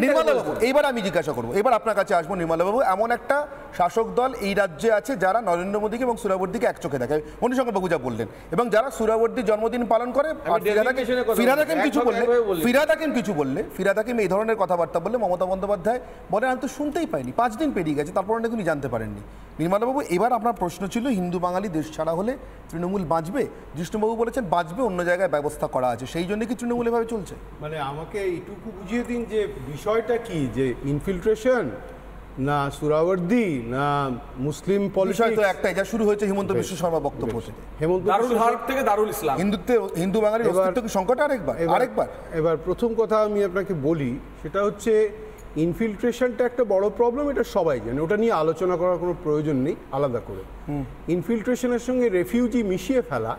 নির্মলাবাবু এইবার আমি জিজ্ঞাসা করবো, এবার আপনার কাছে আসবো নির্মলাবাবু। এমন একটা শাসক দল এই রাজ্যে আছে যারা নরেন্দ্র মোদীকে এবং সুরাবর্দীকে এক চোখে দেখে, মণিশঙ্কর বাবু যা বললেন, এবং যারা সুরাবর্দীর জন্মদিন পালন করে, ফিরহাদ হাকিম ফিরহাদ হাকিম এই ধরনের কথাবার্তা বললে মমতা বন্দ্যোপাধ্যায় বলেন আমি তো শুনতেই পাইনি, 5 দিন পেরিয়ে গেছে, তারপর অনেক জানতে পারেননি। নির্মলাবাবু এবার আপনার প্রশ্ন ছিল হিন্দু বাঙালি দেশ ছাড়া হলে তৃণমূল বাঁচবে, জিষ্ণুবাবু বলেছেন বাঁচবে, অন্য জায়গায় ব্যবস্থা করা আছে, সেই জন্য কি তৃণমূল এভাবে চলছে? মানে আমাকে এইটুকু বুঝিয়ে দিন যে বিষয়টা কি, যে ইনফিলট্রেশন না সুরাবর্দী না মুসলিম পলিটিক্স? তো একটাই, যা শুরু হয়েছে হিমন্ত বিশ্ব শর্মা বক্তব্য থেকে, দারুল হার্ব থেকে দারুল ইসলাম, হিন্দু বাঙালির অস্তিত্ব কি সংকট আরেকবার? এবার প্রথম কথা আমি আপনাকে বলি, সেটা হচ্ছে ইনফিলট্রেশনটা একটা বড় প্রবলেম, এটা সবাই জানে, ওটা নিয়ে আলোচনা করার কোনো প্রয়োজন নেই আলাদা করে। ইনফিলট্রেশনের সঙ্গে রেফিউজি মিশিয়ে ফেলা,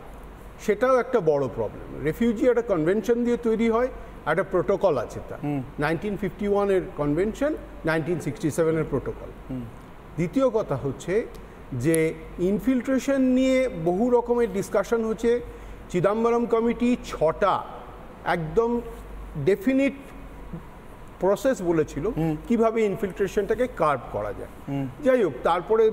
সেটাও একটা বড় প্রবলেম। রেফিউজি একটা কনভেনশন দিয়ে তৈরি হয়, একটা প্রোটোকল আছে, তার 1951-এর কনভেনশন, 1967-এর প্রোটোকল। দ্বিতীয় কথা হচ্ছে যে ইনফিলট্রেশন নিয়ে বহু রকমের ডিসকাশন হচ্ছে। চিদম্বরম কমিটি 6টা একদম ডেফিনিট প্রসেস বলেছিল কিভাবে ইনফিলট্রেশনটাকে কার্ভ করা যায়। যাই হোক, তারপরে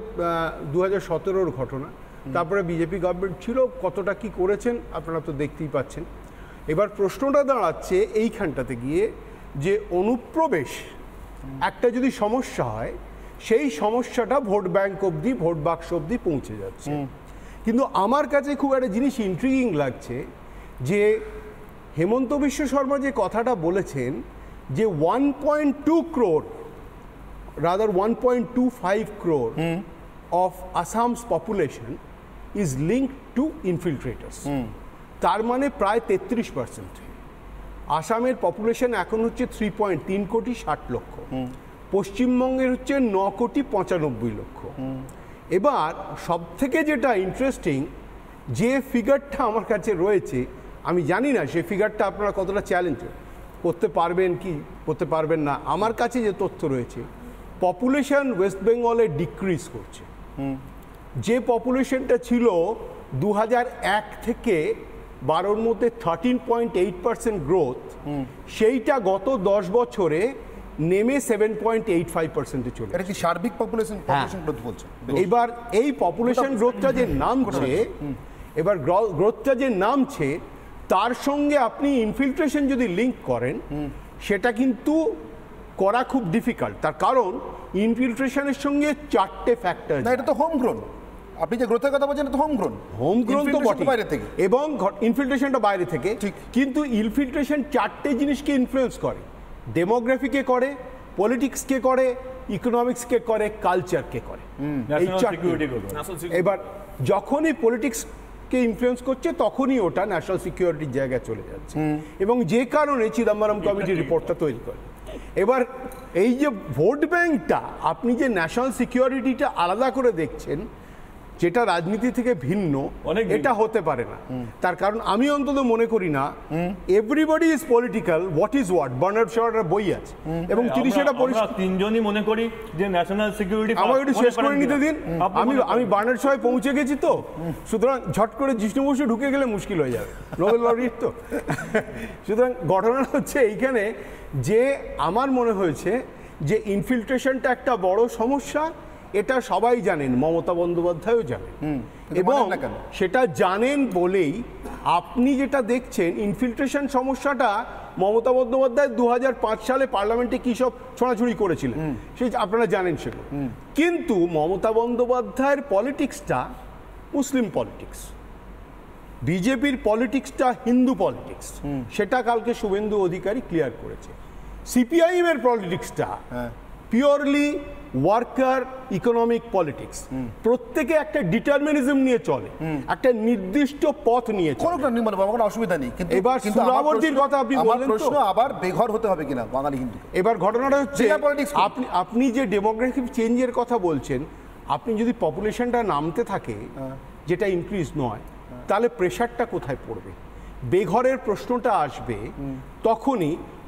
2017-র ঘটনা, তারপরে বিজেপি গভর্নমেন্ট ছিল, কতটা কি করেছেন আপনারা তো দেখতেই পাচ্ছেন। এবার প্রশ্নটা দাঁড়াচ্ছে এইখানটাতে গিয়ে যে অনুপ্রবেশ একটা যদি সমস্যা হয়, সেই সমস্যাটা ভোট ব্যাংক অবধি, ভোট বাক্স অবধি পৌঁছে যাচ্ছে। কিন্তু আমার কাছে খুব একটা জিনিস ইন্ট্রিগিং লাগছে যে হেমন্ত বিশ্ব শর্মা যে কথাটা বলেছেন যে 1.2 crore, rather 1.25 crore of Assam's population is linked to infiltrators. তার মানে প্রায় 33%। আসামের পপুলেশন এখন হচ্ছে 3.3 কোটি 60 লক্ষ, পশ্চিমবঙ্গের হচ্ছে 9 কোটি 95 লক্ষ। এবার সব থেকে যেটা ইন্টারেস্টিং, যে ফিগারটা আমার কাছে রয়েছে, আমি জানি না সেই ফিগারটা আপনারা কতটা চ্যালেঞ্জ করতে পারবেন কি করতে পারবেন না, আমার কাছে যে তথ্য রয়েছে, পপুলেশন ওয়েস্ট বেঙ্গলে ডিক্রিজ করছে। যে পপুলেশনটা ছিল 2001 থেকে 12-র মধ্যে 13.8% গ্রোথ, সেইটা গত 10 বছরে নেমে 7.85%-এ চলে। এটা কি সার্বিক পপুলেশন গ্রোথ বলছে? এবার এই পপুলেশন গ্রোথটা যে নামছে, এবার গ্রোথটা যে নামছে, তার সঙ্গে আপনি ইনফিলট্রেশন যদি লিঙ্ক করেন, সেটা কিন্তু করা খুব ডিফিকাল্ট। তার কারণ ইনফিলট্রেশনের সঙ্গে 4টে ফ্যাক্টর। না, এটা তো হোমগ্রোন। আপনি যে গ্রোথের কথা বলছেন, এটা তো হোমগ্রোন তো বাইরে থেকে, এবং ইনফিলট্রেশনটা বাইরে থেকে। কিন্তু ইনফিলট্রেশন 4টে জিনিসকে ইনফ্লুয়েন্স করে, ডেমোগ্রাফিকে করে, পলিটিক্সকে করে, ইকোনমিক্সকে করে, কালচারকে করে। এবার যখনই পলিটিক্সকে ইনফ্লুয়েন্স করছে, তখনই ওটা ন্যাশনাল সিকিউরিটির জায়গায় চলে যাচ্ছে, এবং যে কারণে চিদম্বরম কমিটির রিপোর্টটা তৈরি করে। এবার এই যে ভোট ব্যাংকটা, আপনি যে ন্যাশনাল সিকিউরিটিটা আলাদা করে দেখছেন, যেটা রাজনীতি থেকে ভিন্ন, এটা হতে পারে না। তার কারণ আমি অন্তত মনে করি না everybody is political, what is what, Bernard শর্টের বই আছে, এবং তিনি সেটা তিনজনই মনে করি যে ন্যাশনাল সিকিউরিটি। আমার একটু শেষ করে নিতে দিন, আমি বার্নার্ড শর্টে পৌঁছে গেছি, তো সুতরাং ঝট করে জিষ্ণু বসু ঢুকে গেলে মুশকিল হয়ে যাবে, নোবেল লরিট তো। সুতরাং ঘটনাটা হচ্ছে এইখানে যে আমার মনে হয়েছে যে ইনফিলট্রেশনটা একটা বড় সমস্যা, এটা সবাই জানেন, মমতা বন্দ্যোপাধ্যায়ও জানেন, এবং সেটা জানেন বলেই আপনি যেটা দেখছেন, ইনফিলট্রেশন সমস্যাটা মমতা বন্দ্যোপাধ্যায় 2005 সালে পার্লামেন্টে কী সব ছোঁড়াছুড়ি করেছিলেন, সেই আপনারা জানেন সেগুলো। কিন্তু মমতা বন্দ্যোপাধ্যায়ের পলিটিক্সটা মুসলিম পলিটিক্স, বিজেপির পলিটিক্সটা হিন্দু পলিটিক্স, সেটা কালকে শুভেন্দু অধিকারী ক্লিয়ার করেছে। সিপিআইএমের পলিটিক্সটা পিওরলি ওয়ার্কার ইকোনমিক পলিটিক্স, প্রত্যেকে একটা ডিটারমিনিজম নিয়ে চলে, একটা নির্দিষ্ট পথ নিয়ে চলে, কোনো অসুবিধা নেই। কিন্তু এবার সুরাবর্তীর কথা আপনি বললেন, প্রশ্ন আবার বেঘর হতে হবে কিনা বাঙালি হিন্দু। এবার ঘটনাটা হচ্ছে আপনি যে ডেমোগ্রাফিক চেঞ্জের কথা বলছেন, আপনি যদি পপুলেশনটা নামতে থাকে, যেটা ইনক্রিজ নয়, তাহলে প্রেশারটা কোথায় পড়বে? বেঘরের প্রশ্নটা আসবে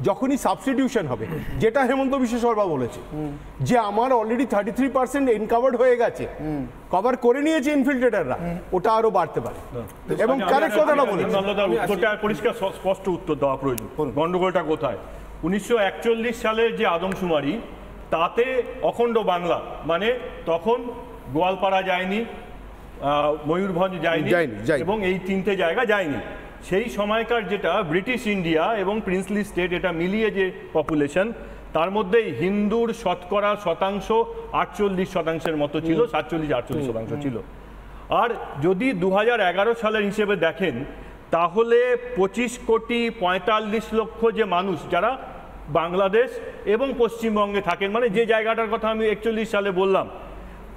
যখনই সাবস্টিটিউশন হবে, যেটা হেমন্ত বিশ্ব শর্মা বলেছে, যে আমার অলরেডি 33% এনকাভার্ড হয়ে গেছে, কভার করে নিয়েছে ইনফিলট্রেটররা, ওটা আরো বাড়তে পারে। এবং কারেক্ট কথাটা বলেছে, পরিষ্কার স্পষ্ট উত্তর দেওয়া প্রয়োজন, গন্ডগোলটা কোথায়। 1941 সালের যে আদমশুমারি, তাতে অখণ্ড বাংলা মানে তখন গোয়ালপাড়া যায়নি, ময়ূরভঞ্জ যায়নি এবং এই 3টে জায়গা যায়নি। সেই সময়কার যেটা ব্রিটিশ ইন্ডিয়া এবং প্রিন্সলি স্টেট, এটা মিলিয়ে যে পপুলেশন, তার মধ্যে হিন্দুর শতকরা শতাংশ 48% মতো ছিল, 47-48% ছিল। আর যদি 2011 সালের হিসেবে দেখেন, তাহলে 25,45,00,000 যে মানুষ যারা বাংলাদেশ এবং পশ্চিমবঙ্গে থাকেন, মানে যে জায়গাটার কথা আমি 41 সালে বললাম,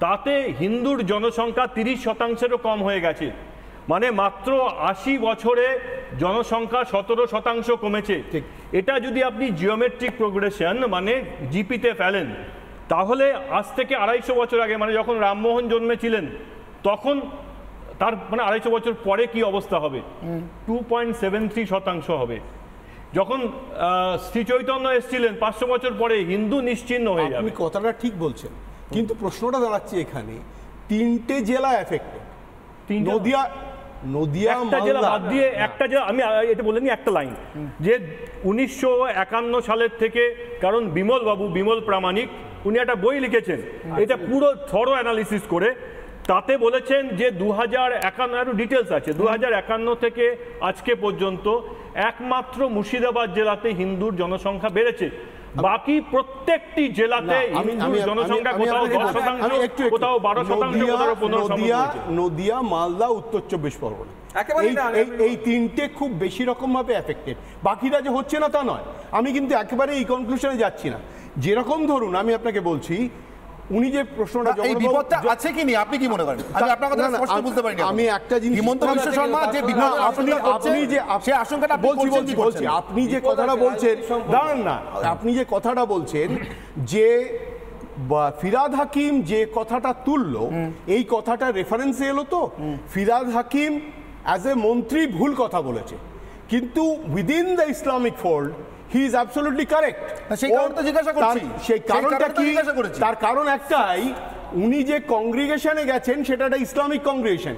তাতে হিন্দুর জনসংখ্যা 30%-এরও কম হয়ে গেছে। মানে মাত্র 80 বছরে জনসংখ্যা 17% কমেছে। এটা যদি আপনি জিওমেট্রিক প্রোগ্রেশন মানে জিপিতে ফেলেন, তাহলে আজ থেকে 250 বছর আগে, মানে যখন রামমোহন জন্মেছিলেন, তখন তার মানে 250 বছর পরে কি অবস্থা হবে? 2.73% হবে। যখন শ্রী চৈতন্য এসেছিলেন 500 বছর পরে, হিন্দু নিশ্চিহ্ন হয়ে যাবে। আপনি কথাটা ঠিক বলছেন, কিন্তু প্রশ্নটা দাঁড়াচ্ছে এখানে 3টে জেলা এফেক্টেড, নদিয়া একটা জেলা বাদ দিয়ে একটা জেলা, আমি এটা বলিনি, একটা লাইন যে 1951 সালের থেকে, কারণ বিমল প্রামাণিক উনি একটা বই লিখেছেন, এটা পুরো থরো অ্যানালিসিস করে, তাতে বলেছেন যে 2051 ডিটেলস আছে, 2051 থেকে আজকে পর্যন্ত একমাত্র মুর্শিদাবাদ জেলাতে হিন্দুর জনসংখ্যা বেড়েছে। বাকি প্রত্যেকটি জেলাতে হিন্দুর জনসংখ্যা কোথাও 10%, কোথাও 12%, কোথাও 15%। নদিয়া, মালদা, উত্তর 24 পরগনা, এই 3টে খুব বেশি রকম ভাবে এফেক্টেড। বাকিটা যে হচ্ছে না তা নয়, আমি কিন্তু একেবারে এই কনক্লুশনে যাচ্ছি না। যেরকম ধরুন, আমি আপনাকে বলছি, উনি যে প্রশ্নটা এই বিপদটা আছে কি নেই আপনি কি মনে করেন? আমি আপনার কথা স্পষ্ট বুঝতে পারিনি। আমি একটা জিনিস, হিমন্ত বিশ্ব শর্মা যে বিপদ আপনি যে সেই আশঙ্কাটা বলছি, আপনি যে কথাটা বলছেন, দাঁড়ান না, আপনি যে কথাটা বলছেন যে ফিরহাদ হাকিম যে কথাটা তুললো, এই কথাটা রেফারেন্সে এলো তো ফিরহাদ হাকিম অ্যাজ এ মন্ত্রী ভুল কথা বলেছে, কিন্তু within the Islamic fold he is absolutely correct। সেই কারণে তো জিজ্ঞাসা করছি, সেই কারণটা কি? তার কারণ একটাই, উনি যে কংগ্রিগেশনে গেছেন সেটা একটা ইসলামিক কংগ্রিগেশন।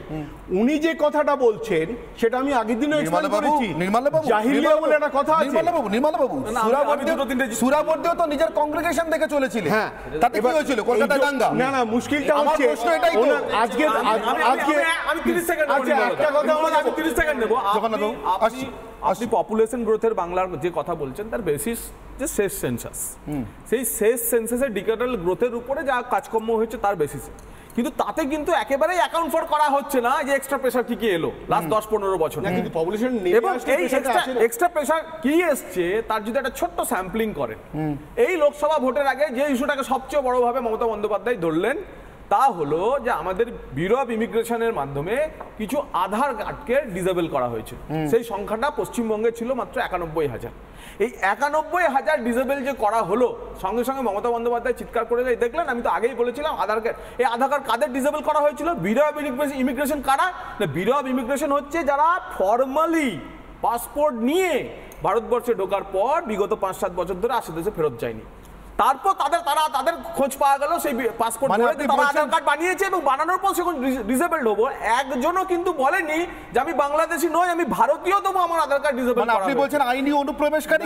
উনি যে কথাটা বলছেন সেটা আমি আগের দিনও এক্সপ্লেইন করেছি। জাহিলিয়া বলে একটা কথা আছে। নির্মলবাবু সুরাবর্দিও তো নিজের কংগ্রিগেশন থেকে চলেছিলেন। হ্যাঁ, তাতে কি হয়েছিল? কলকাতা দাঙ্গা। না, মুশকিলটা হচ্ছে আজকে আমি 30 সেকেন্ড একটা কথা, আমি 30 সেকেন্ড নেব। আপনি পপুলেশন গ্রোথের বাংলার যে কথা বলছেন, তার বেসিস যে শেষ সেন্সাস, সেই শেষ সেন্সাসের ডিকেটাল গ্রোথের উপরে যা কাজকর্ম হয়েছে তার বেসিসে, কিন্তু তাতে কিন্তু একেবারেই অ্যাকাউন্ট ফর করা হচ্ছে না যে এক্সট্রা প্রেশার কি এলো লাস্ট 10-15 বছর। কিন্তু পপুলেশন এবং এই এক্সট্রা প্রেশার কি এসছে তার যদি একটা ছোট্ট স্যাম্পলিং করেন, এই লোকসভা ভোটের আগে যে ইস্যুটাকে সবচেয়ে বড়ভাবে মমতা বন্দ্যোপাধ্যায় ধরলেন, তা হলো যে আমাদের ব্যুরো অফ ইমিগ্রেশনের মাধ্যমে কিছু আধার কার্ডকে ডিসেবল করা হয়েছে। সেই সংখ্যাটা পশ্চিমবঙ্গে ছিল মাত্র 91,000। এই 91,000 ডিসেবল যে করা হলো, সঙ্গে সঙ্গে মমতা বন্দ্যোপাধ্যায় চিৎকার করে যায়, দেখলেন আমি তো আগেই বলেছিলাম আধার কার্ড, এই আধার কার্ড কাদের ডিসেবল করা হয়েছিল? Bureau of immigration. কারা? না, ব্যুরো অফ ইমিগ্রেশন হচ্ছে যারা ফর্মালি পাসপোর্ট নিয়ে ভারতবর্ষে ঢোকার পর বিগত 5-7 বছর ধরে আসে দেশে ফেরত যায়নি। তারপর তাদের খোঁজ পাওয়া গেল, সেই পাসপোর্ট তারা আধার কার্ড বানিয়েছে এবং বানানোর পর সেখন ডিসেবলড হবো। একজনও কিন্তু বলেনি যে আমি বাংলাদেশি নই, আমি ভারতীয়, তবু আমার আধার কার্ড ডিসেবল করা। আপনি বলছেন আইনি অনুপ্রবেশকারী।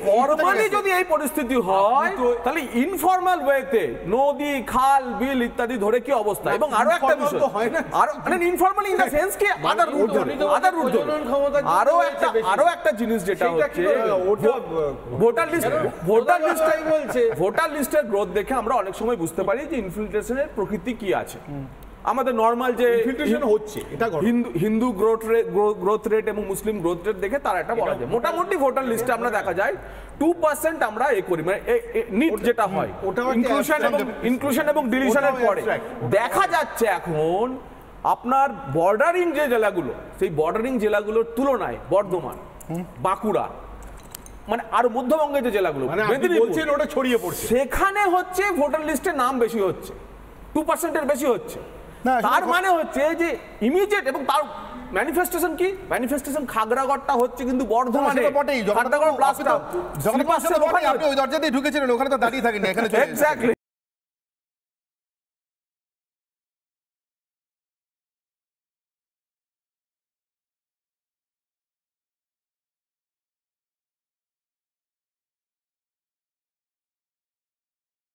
ফর্মালি যদি এই পরিস্থিতি হয়, তাহলে ইনফর্মাল ওয়েতে নদী, খাল, বিল ইত্যাদি ধরে কি অবস্থা? এবং আরো একটা বিষয়, আরো মানে ইনফর্মাল ইন দ্য সেন্স কি আদার রুট ধরে, আরো একটা জিনিস যেটা হচ্ছে ভোটার লিস্টের গ্রোথ দেখে আমরা অনেক সময় বুঝতে পারি যে ইনফিল্ট্রেশনের প্রকৃতি কি আছে। আমাদের নরমাল যে ইনফিল্ট্রেশন হচ্ছে, এটা হিন্দু গ্রোথ রেট এবং মুসলিম গ্রোথ রেট দেখে তার একটা বলা যায়। মোটামুটি ভোটার লিস্টে আমরা দেখা যায় 2% আমরা করি, মানে নিট যেটা হয় ইনক্লুশন এবং ডিলিশনের পরে দেখা যাচ্ছে এখন আপনার বর্ডারিং যে জেলাগুলো, সেই বর্ডারিং জেলাগুলোর তুলনায় বর্ধমান, বাঁকুড়া, মানে আর মধ্যবঙ্গের যে জেলাগুলো ওটা ছড়িয়ে পড়ছে, সেখানে হচ্ছে ভোটার লিস্টে নাম বেশি হচ্ছে, 2%-এর বেশি হচ্ছে। তার মানে হচ্ছে যে ইমিডিয়েট, এবং তার ম্যানিফেস্টেশন কি? ম্যানিফেস্টেশন খাগড়াগড়টা হচ্ছে কিন্তু বর্ধমানে, খাগড়াগড় প্লাসটা যখন আপনি ওই দরজা দিয়ে ঢুকেছিলেন ওখানে তো দাঁড়িয়ে থাকেনি, এখানে এক্স্যাক্টলি